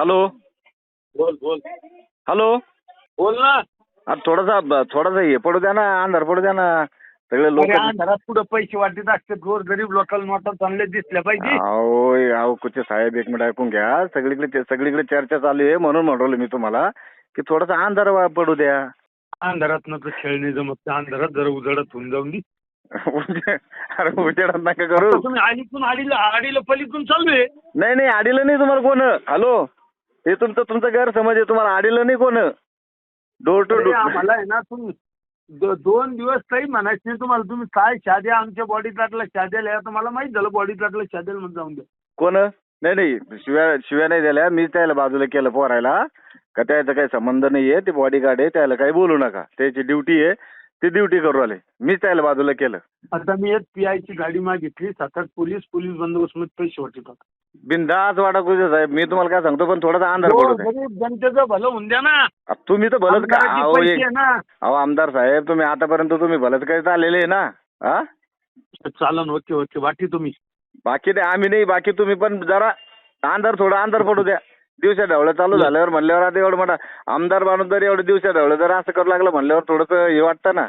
Hello बोल बोल hello. बोल ना. अरे थोडासा हे पडू द्या ना, अंधार पडू द्या ना. सगळे लोक अरे अंधारात पुढे पैसे वाटत असते, गोर गरीब लोकल नोटा चांगले दिसल्या पाहिजे. अहो कुठे साहेब, एक मिनिट ऐकून घ्या. सगळीकडे चर्चा चालू आहे, म्हणून म्हणलो मी तुम्हाला की थोडासा अंधार पडू द्या. अंधारात न तर खेळणे जमत नाही. अंधारात जरा उजळत होऊन जाऊन दे. अरे उजेडात नका करू. आता तुम्ही आडीला पलीकडून चालू आहे. नाही आडीलं नाही तुम्हाला कोण. हॅलो, हे तुमचा गैरसमज आहे. तुम्हाला आडीलं नाही कोण. डोर टू अरे डोर. आम्हाला आहे ना, तुम्ही 2 दिवस काही म्हणायचं नाही तुम्हाला. तुम्ही काय शाद्या आमच्या बॉडी टाकला शाद्याला, तर मला माहित झालं बॉडी टाकलं शाद्याला म्हणून जाऊन द्या. कोण. नाही शिव्या नाही दिल्या. मी त्याला बाजूला केलं पोरायला. का त्याचा काही संबंध नाहीये. ते बॉडीगार्ड आहे, त्याला काही बोलू नका. त्याची ड्युटी आहे, ती ड्युटी करू आले. मीच त्याला बाजूला केलं. आता मी एक PI ची गाडी मागितली. 7-8 पोलीस बंदोबस्त मध्ये पैसे वाटतात. बिनधास्त वाटा कुठे साहेब. मी तुम्हाला काय सांगतो, पण थोडासा अंधार पडू द्या. गरीब जनतेचं भलं होऊन द्या ना. तुम्ही तर भलत का. आमदाराचे पैसे आहे ना. अहो आमदार साहेब, तुम्ही आतापर्यंत भलत काही चाललेले आहे ना. हा चालन होते वाटी तुम्ही. बाकी नाही, आम्ही नाही. बाकी तुम्ही पण जरा थोडा अंधार पडू द्या. दिवसा ढवळं चालू झाल्यावर म्हणल्यावर आता एवढं मोठा आमदार माणूस जर एवढं दिवसा ढवळं जर असं करू लागलं म्हणल्यावर थोडंसं हे वाटतं ना.